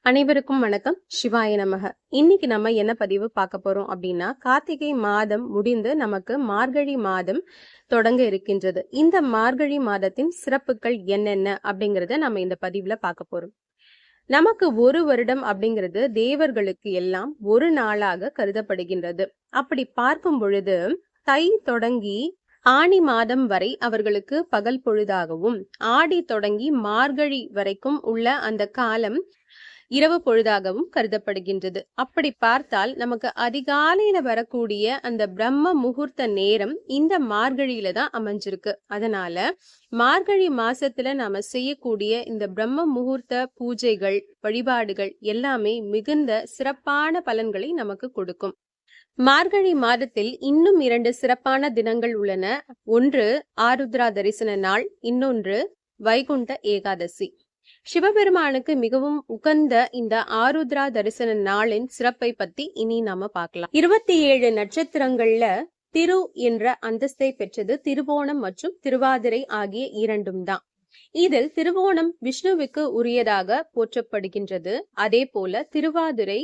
அனைவருக்கும் வணக்கம். சிவாய நமக. இன்னைக்கு நம்ம என்ன பதிவு பார்க்க போறோம் அப்படின்னா, கார்த்திகை மாதம் முடிந்து நமக்கு மார்கழி மாதம் தொடங்க இருக்கின்றது. இந்த மார்கழி மாதத்தின் சிறப்புகள் என்னென்ன அப்படிங்கறத நம்ம இந்த பதிவுல பார்க்க போறோம். நமக்கு ஒரு வருடம் அப்படிங்கிறது தேவர்களுக்கு எல்லாம் ஒரு நாளாக கருதப்படுகின்றது. அப்படி பார்க்கும் பொழுது தை தொடங்கி ஆனி மாதம் வரை அவர்களுக்கு பகல் பொழுதாகவும், ஆடி தொடங்கி மார்கழி வரைக்கும் உள்ள அந்த காலம் இரவு பொழுதாகவும் கருதப்படுகின்றது. அப்படி பார்த்தால் நமக்கு அதிகாலையில வரக்கூடிய அந்த பிரம்ம முகூர்த்த நேரம் இந்த மார்கழியில தான் அமைஞ்சிருக்கு. அதனால மார்கழி மாசத்துல நாம செய்யக்கூடிய இந்த பிரம்ம முகூர்த்த பூஜைகள், வழிபாடுகள் எல்லாமே மிகுந்த சிறப்பான பலன்களை நமக்கு கொடுக்கும். மார்கழி மாதத்தில் இன்னும் 2 சிறப்பான தினங்கள் உள்ளன. ஒன்று ஆருத்ரா தரிசன நாள், இன்னொன்று வைகுண்ட ஏகாதசி. சிவபெருமானுக்கு மிகவும் உகந்த இந்த ஆருத்ரா தரிசன நாளின் சிறப்பை பத்தி இனி நாம பார்க்கலாம். 27 நட்சத்திரங்கள்ல திரு என்ற அந்தஸ்தை பெற்றது திருவோணம் மற்றும் திருவாதிரை ஆகிய இரண்டும் தான். இதில் திருவோணம் விஷ்ணுவுக்கு உரியதாக போற்றப்படுகின்றது. அதே போல திருவாதிரை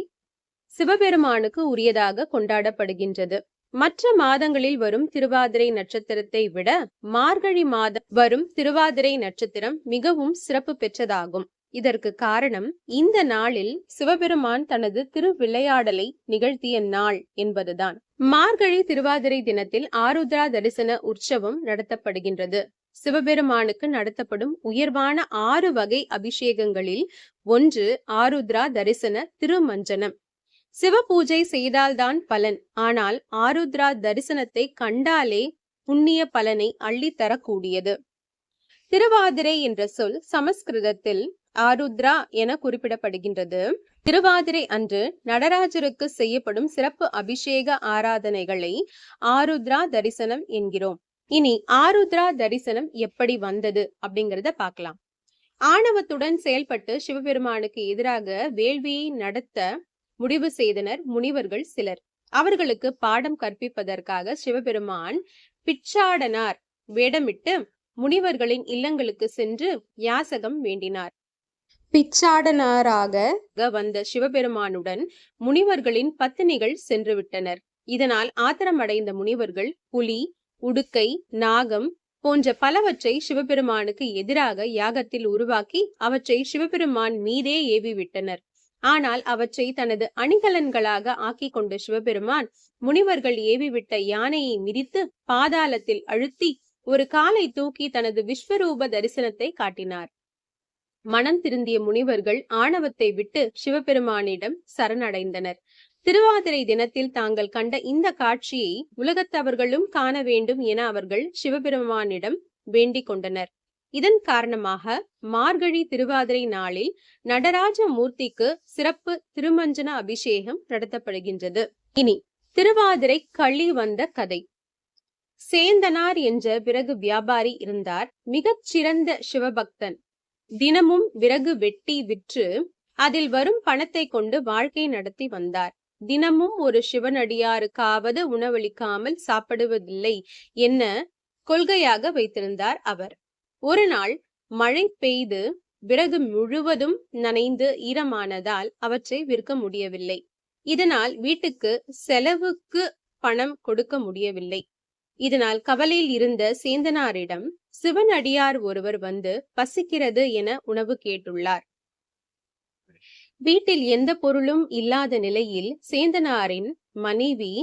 சிவபெருமானுக்கு உரியதாக கொண்டாடப்படுகின்றது. மற்ற மாதங்களில் வரும் திருவாதிரை நட்சத்திரத்தை விட மார்கழி மாதம் வரும் திருவாதிரை நட்சத்திரம் மிகவும் சிறப்பு பெற்றதாகும். இதற்கு காரணம் இந்த நாளில் சிவபெருமான் தனது திருவிளையாடலை நிகழ்த்திய நாள் என்பதுதான். மார்கழி திருவாதிரை தினத்தில் ஆருத்ரா தரிசன உற்சவம் நடத்தப்படுகின்றது. சிவபெருமானுக்கு நடத்தப்படும் உயர்வான 6 வகை அபிஷேகங்களில் ஒன்று ஆருத்ரா தரிசன திருமஞ்சனம். சிவ பூஜை செய்தால்தான் பலன், ஆனால் ஆருத்ரா தரிசனத்தை கண்டாலே புண்ணிய பலனை அள்ளி தரக்கூடியது. திருவாதிரை என்ற சொல் சமஸ்கிருதத்தில் ஆருத்ரா என குறிப்பிடப்படுகின்றது. திருவாதிரை அன்று நடராஜருக்கு செய்யப்படும் சிறப்பு அபிஷேக ஆராதனைகளை ஆருத்ரா தரிசனம் என்கிறோம். இனி ஆருத்ரா தரிசனம் எப்படி வந்தது அப்படிங்கறத பார்க்கலாம். ஆணவத்துடன் செயல்பட்டு சிவபெருமானுக்கு எதிராக வேள்வியை நடத்த முடிவு செய்தனர் முனிவர்கள் சிலர். அவர்களுக்கு பாடம் கற்பிப்பதற்காக சிவபெருமான் பிச்சாடனார் வேடமிட்டு முனிவர்களின் இல்லங்களுக்கு சென்று யாசகம் வேண்டினார். பிச்சாடனாராக வந்த சிவபெருமானுடன் முனிவர்களின் பத்தினிகள் சென்று விட்டனர். இதனால் ஆத்திரமடைந்த முனிவர்கள் புலி, உடுக்கை, நாகம் போன்ற பலவற்றை சிவபெருமானுக்கு எதிராக யாகத்தில் உருவாக்கி அவற்றை சிவபெருமான் மீதே ஏவி விட்டனர். ஆனால் அவற்றை தனது அணிகலன்களாக ஆக்கி கொண்ட சிவபெருமான் முனிவர்கள் ஏவிவிட்ட யானையை மிதித்து பாதாளத்தில் அழுத்தி ஒரு காலை தூக்கி தனது விஸ்வரூப தரிசனத்தை காட்டினார். மனம் திருந்திய முனிவர்கள் ஆணவத்தை விட்டு சிவபெருமானிடம் சரணடைந்தனர். திருவாதிரை தினத்தில் தாங்கள் கண்ட இந்த காட்சியை உலகத்தவர்களும் காண வேண்டும் என அவர்கள் சிவபெருமானிடம் வேண்டிக் கொண்டனர். இதன் காரணமாக மார்கழி திருவாதிரை நாளில் நடராஜ மூர்த்திக்கு சிறப்பு திருமஞ்சன அபிஷேகம் நடத்தப்படுகின்றது. இனி திருவாதிரை களி வந்த கதை. சேந்தனார் என்ற விறகு வியாபாரி இருந்தார். மிகச் சிறந்த சிவபக்தன். தினமும் விறகு வெட்டி விற்று அதில் வரும் பணத்தை கொண்டு வாழ்க்கை நடத்தி வந்தார். தினமும் ஒரு சிவனடியாருக்காவது உணவளிக்காமல் சாப்பிடுவதில்லை என்ன கொள்கையாக வைத்திருந்தார் அவர். ஒரு நாள் மழை பெய்து விறகு முழுவதும் நனைந்து ஈரமானதால் அவற்றை விற்க முடியவில்லை. இதனால் வீட்டுக்கு செலவுக்கு பணம் கொடுக்க முடியவில்லை. இதனால் கவலையில் இருந்த சேந்தனாரிடம் சிவனடியார் ஒருவர் வந்து பசிக்கிறது என உணவு கேட்டுள்ளார். வீட்டில் எந்த பொருளும் இல்லாத நிலையில் சேந்தனாரின் மனைவி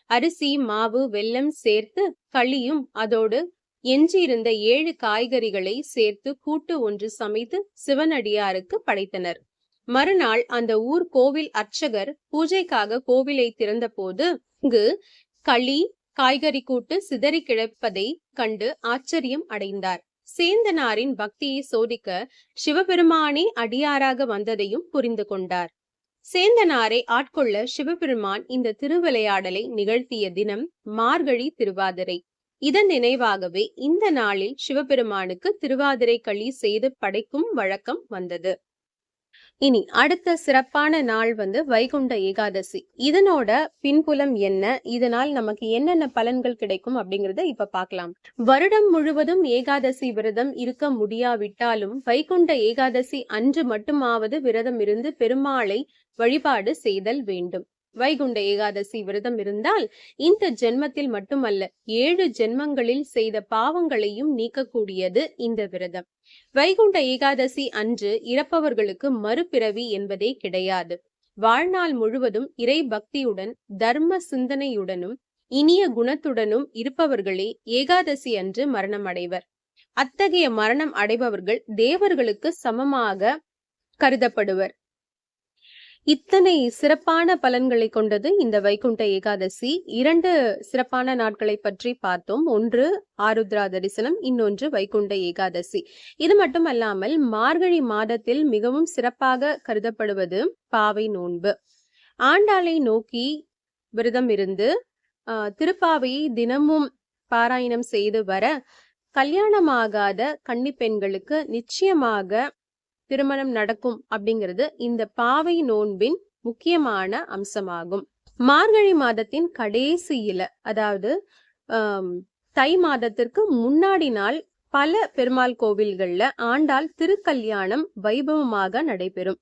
அரிசி, மாவு, வெல்லம் சேர்த்து களியும் அதோடு எஞ்சியிருந்த 7 காய்கறிகளை சேர்த்து கூட்டு ஒன்று சமைத்து சிவனடியாருக்கு படைத்தனர். மறுநாள் அந்த ஊர் கோவில் அர்ச்சகர் பூஜைக்காக கோவிலை திறந்த போது இங்கு களி, காய்கறி கூட்டு சிதறி கிடப்பதை கண்டு ஆச்சரியம் அடைந்தார். சேந்தனாரின் பக்தியை சோதிக்க சிவபெருமானே அடியாராக வந்ததையும் புரிந்து கொண்டார். சேந்தனாரை ஆட்கொள்ள சிவபெருமான் இந்த திருவிளையாடலை நிகழ்த்திய தினம் மார்கழி திருவாதிரை. இதன் நினைவாகவே இந்த நாளில் சிவபெருமானுக்கு திருவாதிரை களி செய்து படைக்கும் வழக்கம் வந்தது. இனி அடுத்த சிறப்பான நாள் வைகுண்ட ஏகாதசி. இதனோட பின்புலம் என்ன, இதனால் நமக்கு என்னென்ன பலன்கள் கிடைக்கும் அப்படிங்கறத இப்ப பார்க்கலாம். வருடம் முழுவதும் ஏகாதசி விரதம் இருக்க முடியாவிட்டாலும் வைகுண்ட ஏகாதசி அன்று மட்டுமாவது விரதம் இருந்து பெருமாளை வழிபாடு செய்தல் வேண்டும். வைகுண்ட ஏகாதசி விரதம் இருந்தால் இந்த ஜென்மத்தில் மட்டுமல்ல 7 ஜென்மங்களில் செய்த பாவங்களையும் நீக்கக்கூடியது இந்த விரதம். வைகுண்ட ஏகாதசி அன்று இறப்பவர்களுக்கு மறுபிறவி என்பதே கிடையாது. வாழ்நாள் முழுவதும் இறை பக்தியுடன் தர்ம சிந்தனையுடனும் இனிய குணத்துடனும் இருப்பவர்களே ஏகாதசி அன்று மரணம் அடைவர். அத்தகைய மரணம் அடைபவர்கள் தேவர்களுக்கு சமமாக கருதப்படுவர். இத்தனை சிறப்பான பலன்களை கொண்டது இந்த வைகுண்ட ஏகாதசி. 2 சிறப்பான நாட்களை பற்றி பார்த்தோம். ஒன்று ஆருத்ரா தரிசனம், இன்னொன்று வைகுண்ட ஏகாதசி. இது மட்டுமல்லாமல் மார்கழி மாதத்தில் மிகவும் சிறப்பாக கருதப்படுவது பாவை நோன்பு. ஆண்டாளை நோக்கி விரதம் இருந்து திருப்பாவையை தினமும் பாராயணம் செய்து வர கல்யாணமாகாத கன்னி பெண்களுக்கு நிச்சயமாக திருமணம் நடக்கும் அப்படிங்கிறது இந்த பாவை நோன்பின் முக்கியமான அம்சமாகும். மார்கழி மாதத்தின் கடைசியில, அதாவது தை மாதத்திற்கு முன்னாடி நாள் பல பெருமாள் கோவில்கள்ல ஆண்டாள் திருக்கல்யாணம் வைபவமாக நடைபெறும்.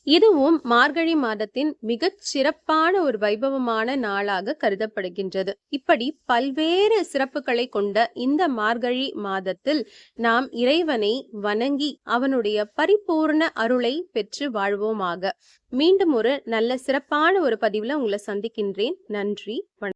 இதுவும் மார்கழி மாதத்தின் மிகச் சிறப்பான ஒரு வைபவமான நாளாக கருதப்படுகின்றது. இப்படி பல்வேறு சிறப்புகளை கொண்ட இந்த மார்கழி மாதத்தில் நாம் இறைவனை வணங்கி அவனுடைய பரிபூர்ண அருளை பெற்று வாழ்வோமாக. மீண்டும் ஒரு நல்ல சிறப்பான ஒரு பதிவுல உங்களை சந்திக்கின்றேன். நன்றி.